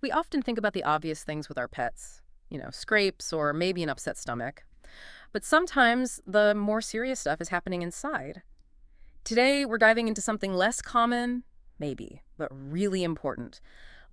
We often think about the obvious things with our pets, scrapes or maybe an upset stomach. But sometimes the more serious stuff is happening inside. Today, we're diving into something less common, maybe, but really important: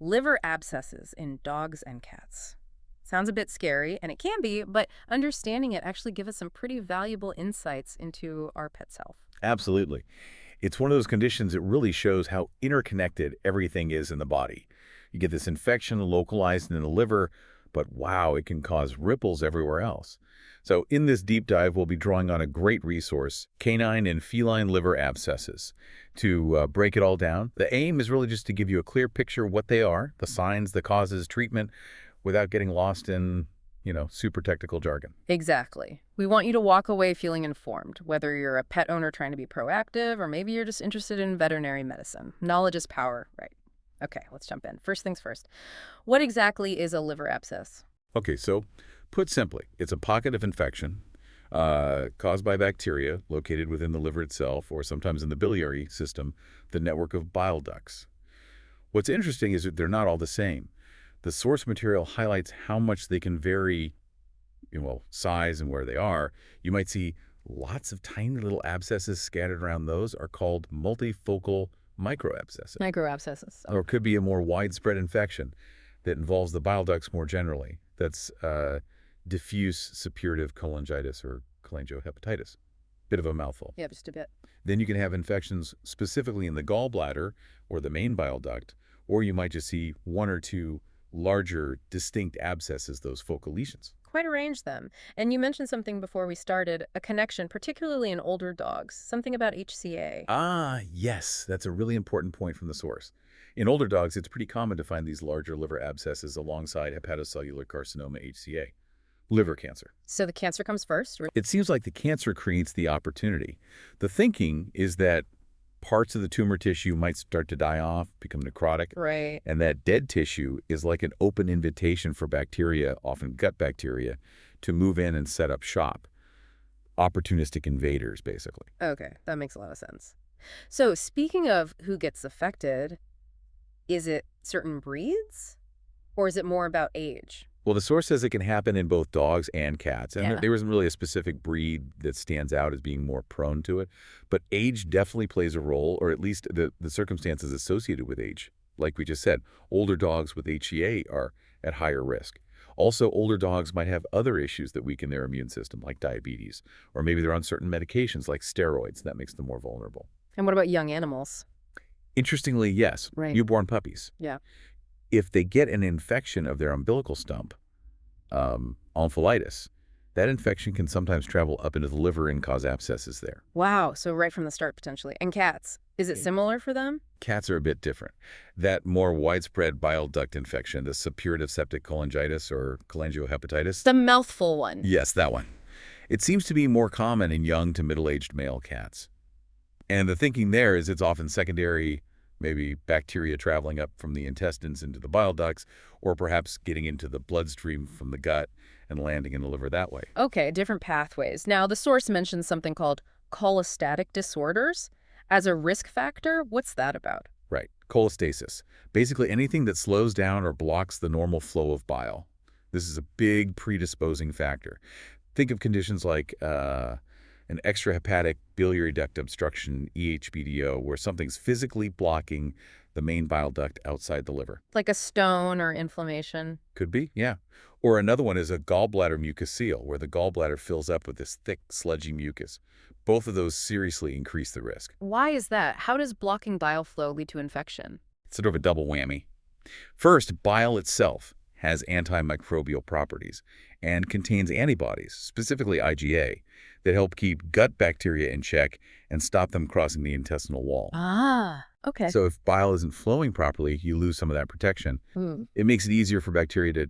liver abscesses in dogs and cats. Sounds a bit scary, and it can be, but understanding it actually gives us some pretty valuable insights into our pet's health. Absolutely. It's one of those conditions that really shows how interconnected everything is in the body. You get this infection localized in the liver, but wow, it can cause ripples everywhere else. So in this deep dive, we'll be drawing on a great resource, Canine and Feline Liver Abscesses. To break it all down, the aim is really just to give you a clear picture of what they are, the signs, the causes, treatment, without getting lost in, super technical jargon. Exactly. We want you to walk away feeling informed, whether you're a pet owner trying to be proactive or maybe you're just interested in veterinary medicine. Knowledge is power, right? Okay, let's jump in. First things first. What exactly is a liver abscess? Okay, so put simply, it's a pocket of infection caused by bacteria located within the liver itself, or sometimes in the biliary system, the network of bile ducts. What's interesting is that they're not all the same. The source material highlights how much they can vary, size and where they are. You might see lots of tiny little abscesses scattered around. Those are called multifocal microabscesses, Microabscesses. or it could be a more widespread infection that involves the bile ducts more generally. That's diffuse suppurative cholangitis or cholangiohepatitis. Bit of a mouthful. Yeah, just a bit. Then you can have infections specifically in the gallbladder or the main bile duct, or you might just see one or two larger, distinct abscesses, those focal lesions. Quite a range, then. And you mentioned something before we started, a connection, particularly in older dogs, something about HCA. Ah, yes, that's a really important point from the source. In older dogs, it's pretty common to find these larger liver abscesses alongside hepatocellular carcinoma, HCA, liver cancer. So the cancer comes first? It seems like the cancer creates the opportunity. The thinking is that parts of the tumor tissue might start to die off, become necrotic, Right. and that dead tissue is like an open invitation for bacteria, often gut bacteria, to move in and set up shop. Opportunistic invaders, basically. Okay, that makes a lot of sense. So speaking of who gets affected, is it certain breeds? Or is it more about age? Well, the source says it can happen in both dogs and cats, and Yeah. there isn't really a specific breed that stands out as being more prone to it. But age definitely plays a role, or at least the circumstances associated with age. Like we just said, older dogs with HEA are at higher risk. Also, older dogs might have other issues that weaken their immune system, like diabetes, or maybe they're on certain medications like steroids. That makes them more vulnerable. And what about young animals? Interestingly, yes, Right. newborn puppies. Yeah. If they get an infection of their umbilical stump, omphalitis, that infection can sometimes travel up into the liver and cause abscesses there. Wow, so right from the start, potentially. And cats, is it similar for them? Cats are a bit different. That more widespread bile duct infection, the suppurative septic cholangitis or cholangiohepatitis, The mouthful one. yes, that one. It seems to be more common in young to middle-aged male cats. And the thinking there is it's often secondary, maybe bacteria traveling up from the intestines into the bile ducts, or perhaps getting into the bloodstream from the gut and landing in the liver that way. Okay, different pathways. Now, the source mentions something called cholestatic disorders as a risk factor. What's that about? Right. Cholestasis. Basically anything that slows down or blocks the normal flow of bile. This is a big predisposing factor. Think of conditions like an extrahepatic biliary duct obstruction, EHBDO, where something's physically blocking the main bile duct outside the liver. Like a stone or inflammation? Could be, yeah. Or another one is a gallbladder mucocele, where the gallbladder fills up with this thick, sludgy mucus. Both of those seriously increase the risk. Why is that? How does blocking bile flow lead to infection? It's sort of a double whammy. First, bile itself has antimicrobial properties and contains antibodies, specifically IgA, that help keep gut bacteria in check and stop them crossing the intestinal wall. Ah, okay. So if bile isn't flowing properly, you lose some of that protection. Hmm. It makes it easier for bacteria to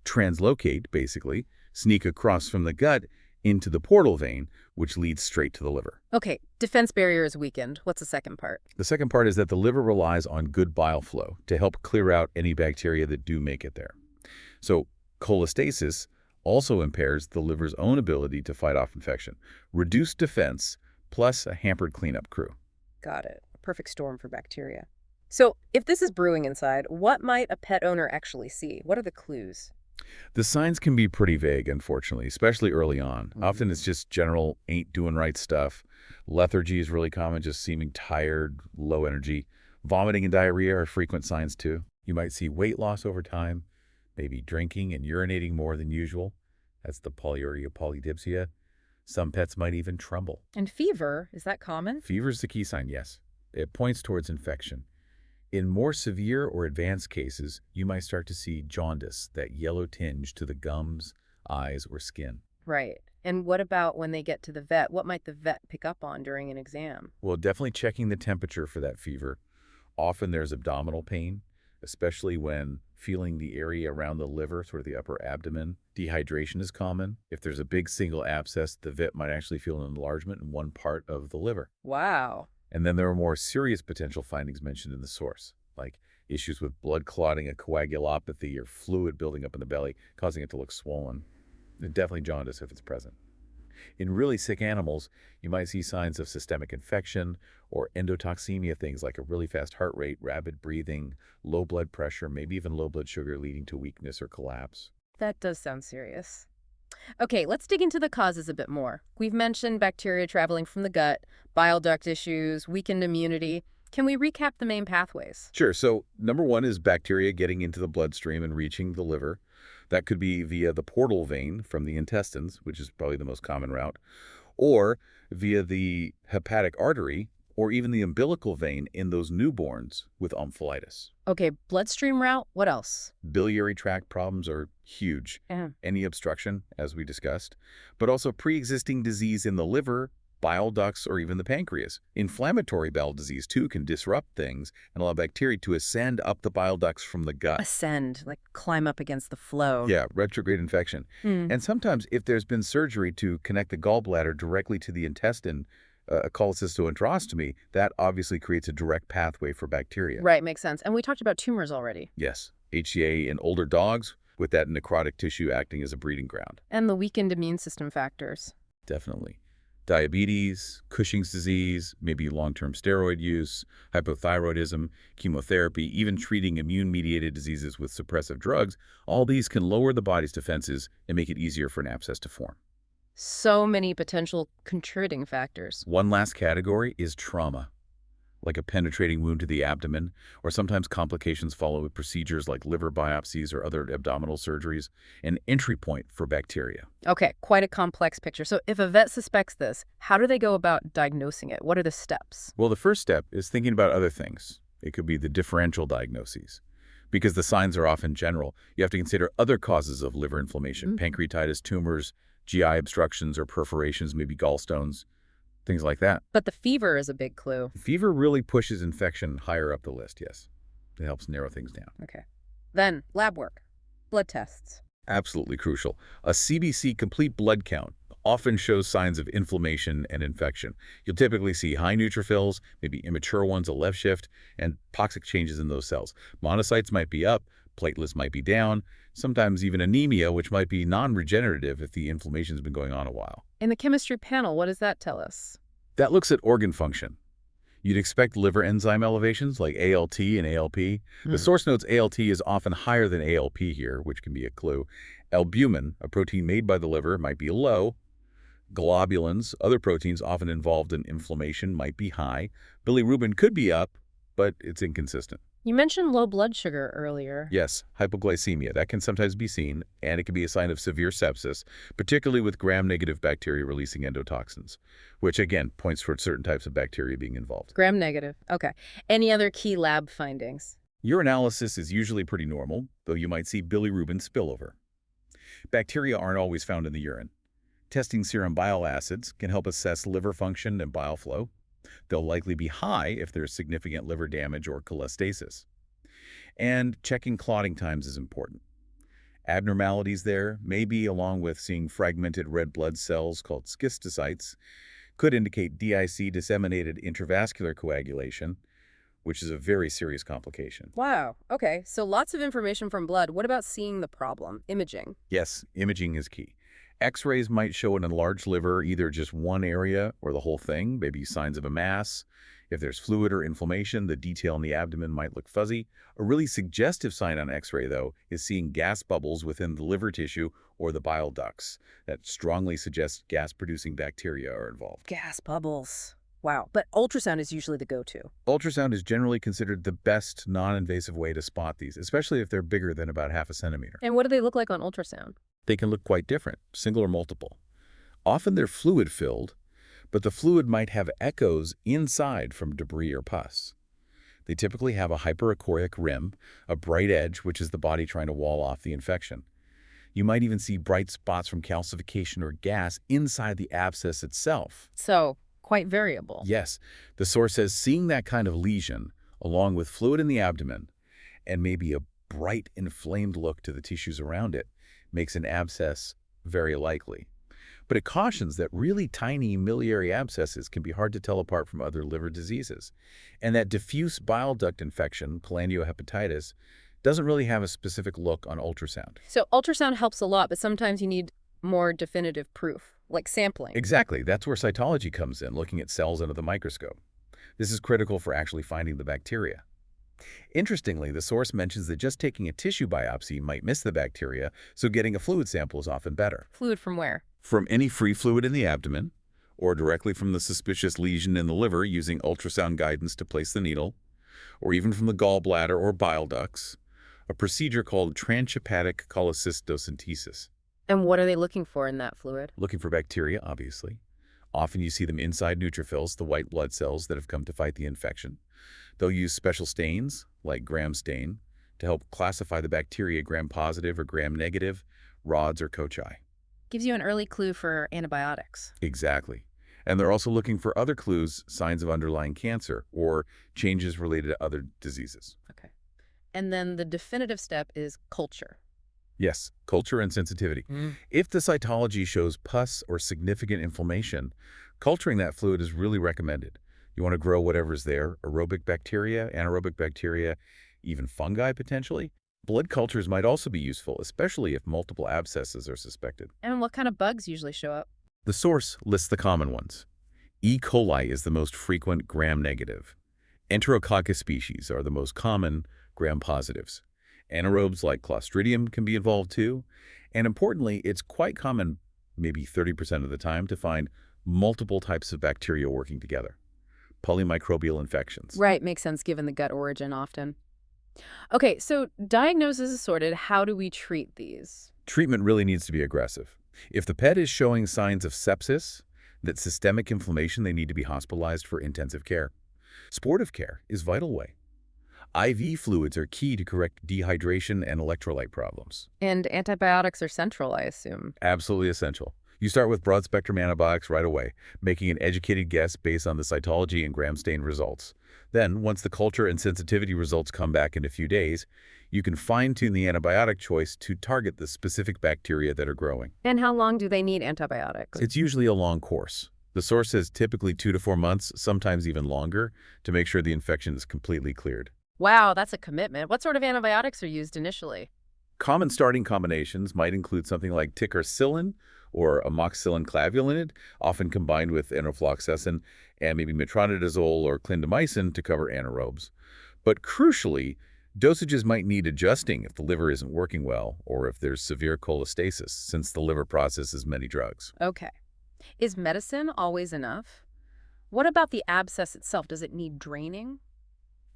translocate, basically, sneak across from the gut into the portal vein, which leads straight to the liver. Okay, defense barrier is weakened. What's the second part? The second part is that the liver relies on good bile flow to help clear out any bacteria that do make it there. So cholestasis also impairs the liver's own ability to fight off infection. Reduced defense plus a hampered cleanup crew. Got it. A perfect storm for bacteria. So if this is brewing inside, what might a pet owner actually see? What are the clues? The signs can be pretty vague, unfortunately, especially early on. Often it's just general ain't doing right stuff. Lethargy is really common, just seeming tired, low energy. Vomiting and diarrhea are frequent signs too. You might see weight loss over time, maybe drinking and urinating more than usual. That's the polyuria polydipsia. Some pets might even tremble. And fever, is that common? Fever is the key sign, yes. It points towards infection. In more severe or advanced cases, you might start to see jaundice, that yellow tinge to the gums, eyes, or skin. Right. And what about when they get to the vet? What might the vet pick up on during an exam? Well, definitely checking the temperature for that fever. Often there's abdominal pain, especially when feeling the area around the liver, sort of the upper abdomen. Dehydration is common. If there's a big single abscess, the vet might actually feel an enlargement in one part of the liver. Wow. And then there are more serious potential findings mentioned in the source, like issues with blood clotting, a coagulopathy, or fluid building up in the belly, causing it to look swollen. And definitely jaundice if it's present. In really sick animals, you might see signs of systemic infection or endotoxemia, things like a really fast heart rate, rapid breathing, low blood pressure, maybe even low blood sugar leading to weakness or collapse. That does sound serious. Okay, let's dig into the causes a bit more. We've mentioned bacteria traveling from the gut, bile duct issues, weakened immunity. Can we recap the main pathways? Sure, so number one is bacteria getting into the bloodstream and reaching the liver. That could be via the portal vein from the intestines, which is probably the most common route, or via the hepatic artery, or even the umbilical vein in those newborns with omphalitis. Okay, bloodstream route, what else? Biliary tract problems are huge. Yeah. Any obstruction, as we discussed, but also pre-existing disease in the liver, bile ducts, or even the pancreas. Inflammatory bowel disease, too, can disrupt things and allow bacteria to ascend up the bile ducts from the gut. Ascend, like climb up against the flow. Yeah, retrograde infection. Hmm. And sometimes, if there's been surgery to connect the gallbladder directly to the intestine, a cholecystoenterostomy, that obviously creates a direct pathway for bacteria. Right, makes sense. And we talked about tumors already. Yes, HCA in older dogs, with that necrotic tissue acting as a breeding ground. And the weakened immune system factors. Definitely. Diabetes, Cushing's disease, maybe long-term steroid use, hypothyroidism, chemotherapy, even treating immune-mediated diseases with suppressive drugs, all these can lower the body's defenses and make it easier for an abscess to form. So many potential contributing factors. One last category is trauma, like a penetrating wound to the abdomen, or sometimes complications follow with procedures like liver biopsies or other abdominal surgeries, an entry point for bacteria. Okay, quite a complex picture. So if a vet suspects this, how do they go about diagnosing it? What are the steps? Well, the first step is thinking about other things. It could be the differential diagnoses. Because the signs are often general, you have to consider other causes of liver inflammation, pancreatitis, tumors, GI obstructions or perforations, maybe gallstones, things like that. But the fever is a big clue. Fever really pushes infection higher up the list, yes. It helps narrow things down. Okay. Then, lab work. Blood tests. Absolutely crucial. A CBC complete blood count often shows signs of inflammation and infection. You'll typically see high neutrophils, maybe immature ones, a left shift, and toxic changes in those cells. Monocytes might be up, platelets might be down, sometimes even anemia, which might be non-regenerative if the inflammation's been going on a while. In the chemistry panel, what does that tell us? That looks at organ function. You'd expect liver enzyme elevations like ALT and ALP. The source notes ALT is often higher than ALP here, which can be a clue. Albumin, a protein made by the liver, might be low. Globulins, other proteins often involved in inflammation, might be high. Bilirubin could be up, but it's inconsistent. You mentioned low blood sugar earlier. Yes, hypoglycemia, that can sometimes be seen, and it can be a sign of severe sepsis, particularly with gram-negative bacteria releasing endotoxins, which again points towards certain types of bacteria being involved. Gram-negative. Okay. Any other key lab findings? Urinalysis is usually pretty normal, though you might see bilirubin spillover. Bacteria aren't always found in the urine. Testing serum bile acids can help assess liver function and bile flow. They'll likely be high if there's significant liver damage or cholestasis. And checking clotting times is important. Abnormalities there, maybe along with seeing fragmented red blood cells called schistocytes, could indicate DIC, disseminated intravascular coagulation, which is a very serious complication. Wow. Okay. So lots of information from blood. What about seeing the problem? Imaging. Yes, imaging is key. X-rays might show an enlarged liver, either just one area or the whole thing, maybe signs of a mass. If there's fluid or inflammation, the detail in the abdomen might look fuzzy. A really suggestive sign on X-ray, though, is seeing gas bubbles within the liver tissue or the bile ducts. That strongly suggests gas-producing bacteria are involved. Gas bubbles. Wow. But ultrasound is usually the go-to. Ultrasound is generally considered the best non-invasive way to spot these, especially if they're bigger than about half a centimeter. And what do they look like on ultrasound? They can look quite different, single or multiple. Often they're fluid-filled, but the fluid might have echoes inside from debris or pus. They typically have a hyperechoic rim, a bright edge, which is the body trying to wall off the infection. You might even see bright spots from calcification or gas inside the abscess itself. So, quite variable. Yes, the source says seeing that kind of lesion, along with fluid in the abdomen, and maybe a bright, inflamed look to the tissues around it, makes an abscess very likely. But it cautions that really tiny miliary abscesses can be hard to tell apart from other liver diseases, and that diffuse bile duct infection, cholangiohepatitis, doesn't really have a specific look on ultrasound. So ultrasound helps a lot, but sometimes you need more definitive proof, like sampling. Exactly. That's where cytology comes in, looking at cells under the microscope. This is critical for actually finding the bacteria. Interestingly, the source mentions that just taking a tissue biopsy might miss the bacteria, so getting a fluid sample is often better. Fluid from where? From any free fluid in the abdomen, or directly from the suspicious lesion in the liver using ultrasound guidance to place the needle, or even from the gallbladder or bile ducts, a procedure called transhepatic cholecystocentesis. And what are they looking for in that fluid? Looking for bacteria, obviously. Often you see them inside neutrophils, the white blood cells that have come to fight the infection. They'll use special stains, like Gram stain, to help classify the bacteria gram-positive or gram-negative, rods or cocci. Gives you an early clue for antibiotics. Exactly. And they're also looking for other clues, signs of underlying cancer, or changes related to other diseases. Okay. And then the definitive step is culture. Yes, culture and sensitivity. If the cytology shows pus or significant inflammation, culturing that fluid is really recommended. You want to grow whatever's there, aerobic bacteria, anaerobic bacteria, even fungi potentially. Blood cultures might also be useful, especially if multiple abscesses are suspected. And what kind of bugs usually show up? The source lists the common ones. E. coli is the most frequent gram-negative. Enterococcus species are the most common gram-positives. Anaerobes like Clostridium can be involved too. And importantly, it's quite common, maybe 30% of the time, to find multiple types of bacteria working together. Polymicrobial infections. Right, makes sense given the gut origin often. Okay, so diagnosis is sorted. How do we treat these? Treatment really needs to be aggressive. If the pet is showing signs of sepsis, that systemic inflammation, they need to be hospitalized for intensive care. Supportive care is vital way. IV fluids are key to correct dehydration and electrolyte problems. And antibiotics are central, I assume. Absolutely essential. You start with broad-spectrum antibiotics right away, making an educated guess based on the cytology and gram stain results. Then, once the culture and sensitivity results come back in a few days, you can fine-tune the antibiotic choice to target the specific bacteria that are growing. And how long do they need antibiotics? It's usually a long course. The source says typically 2 to 4 months, sometimes even longer, to make sure the infection is completely cleared. Wow, that's a commitment. What sort of antibiotics are used initially? Common starting combinations might include something like ticarcillin or amoxicillin clavulanate, often combined with enofloxacin and maybe metronidazole or clindamycin to cover anaerobes. But crucially, dosages might need adjusting if the liver isn't working well or if there's severe cholestasis, since the liver processes many drugs. Okay. Is medicine always enough? What about the abscess itself? Does it need draining?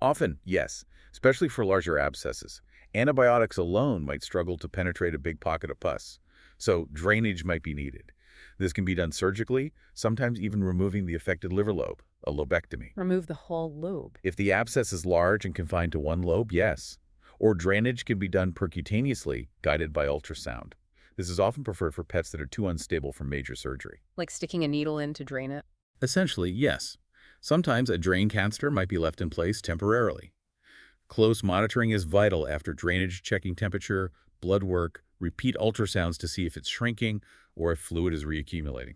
Often, yes, especially for larger abscesses. Antibiotics alone might struggle to penetrate a big pocket of pus, so drainage might be needed. This can be done surgically, sometimes even removing the affected liver lobe, a lobectomy. Remove the whole lobe. If the abscess is large and confined to one lobe, yes. Or drainage can be done percutaneously, guided by ultrasound. This is often preferred for pets that are too unstable for major surgery. Like sticking a needle in to drain it? Essentially, yes. Sometimes a drain catheter might be left in place temporarily. Close monitoring is vital after drainage, checking temperature, blood work, repeat ultrasounds to see if it's shrinking or if fluid is reaccumulating.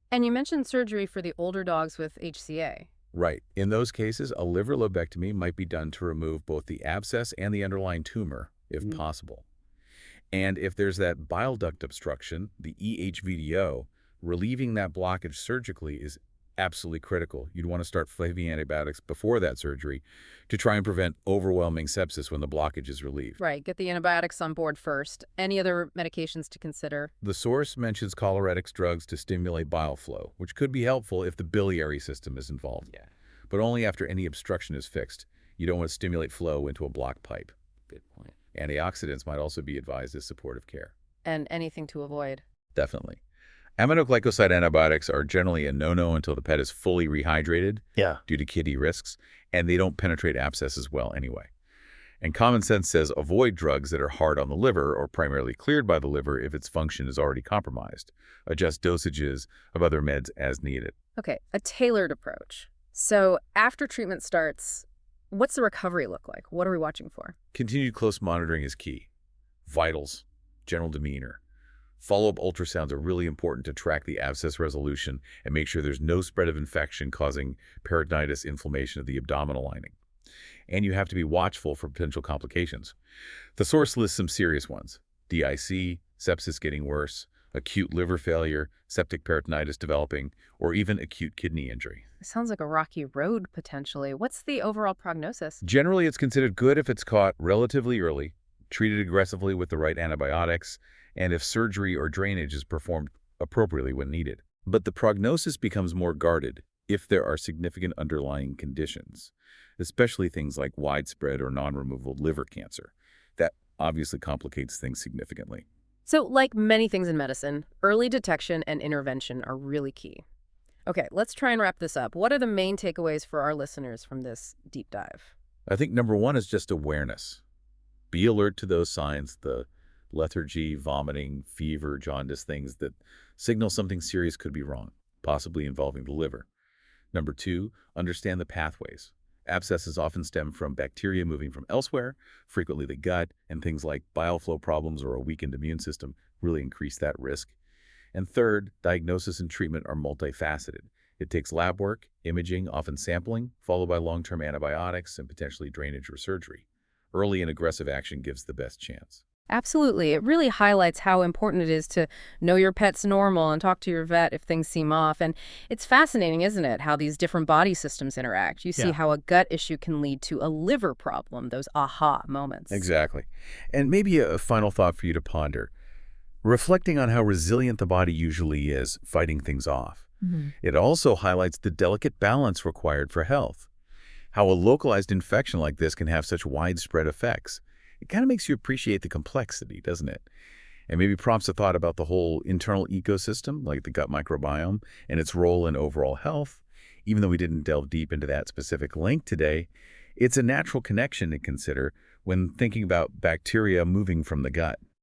And you mentioned surgery for the older dogs with HCA. Right. In those cases, a liver lobectomy might be done to remove both the abscess and the underlying tumor, if possible. And if there's that bile duct obstruction, the EHVDO, relieving that blockage surgically is absolutely critical. You'd want to start flaving antibiotics before that surgery to try and prevent overwhelming sepsis when the blockage is relieved. Right, get the antibiotics on board first. Any other medications to consider? The source mentions choleretics drugs to stimulate bile flow, which could be helpful if the biliary system is involved. Yeah, But only after any obstruction is fixed. You don't want to stimulate flow into a blocked pipe. good point. Antioxidants might also be advised as supportive care. And anything to avoid. Definitely. Aminoglycoside antibiotics are generally a no-no until the pet is fully rehydrated Yeah. due to kidney risks, and they don't penetrate abscesses well anyway. And common sense says avoid drugs that are hard on the liver or primarily cleared by the liver if its function is already compromised. Adjust dosages of other meds as needed. Okay, a tailored approach. So after treatment starts, what's the recovery look like? What are we watching for? Continued close monitoring is key. Vitals, general demeanor. Follow-up ultrasounds are really important to track the abscess resolution and make sure there's no spread of infection causing peritonitis, inflammation of the abdominal lining. And you have to be watchful for potential complications. The source lists some serious ones: DIC, sepsis getting worse, acute liver failure, septic peritonitis developing, or even acute kidney injury. It sounds like a rocky road, potentially. What's the overall prognosis? Generally, it's considered good if it's caught relatively early, treated aggressively with the right antibiotics, and if surgery or drainage is performed appropriately when needed. But the prognosis becomes more guarded if there are significant underlying conditions, especially things like widespread or non-removable liver cancer. That obviously complicates things significantly. So, like many things in medicine, early detection and intervention are really key. Okay, let's try and wrap this up. What are the main takeaways for our listeners from this deep dive? I think number one is just awareness. Be alert to those signs, the lethargy, vomiting, fever, jaundice, things that signal something serious could be wrong, possibly involving the liver. Number two, understand the pathways. Abscesses often stem from bacteria moving from elsewhere, frequently the gut, and things like bile flow problems or a weakened immune system really increase that risk. And third, diagnosis and treatment are multifaceted. It takes lab work, imaging, often sampling, followed by long-term antibiotics and potentially drainage or surgery. Early and aggressive action gives the best chance. Absolutely. It really highlights how important it is to know your pet's normal and talk to your vet if things seem off. And it's fascinating, isn't it, how these different body systems interact. You see how a gut issue can lead to a liver problem, those aha moments. Exactly. And maybe a final thought for you to ponder. Reflecting on how resilient the body usually is, fighting things off. It also highlights the delicate balance required for health. How a localized infection like this can have such widespread effects. It kind of makes you appreciate the complexity, doesn't it? And maybe prompts a thought about the whole internal ecosystem, like the gut microbiome, and its role in overall health. Even though we didn't delve deep into that specific link today, it's a natural connection to consider when thinking about bacteria moving from the gut.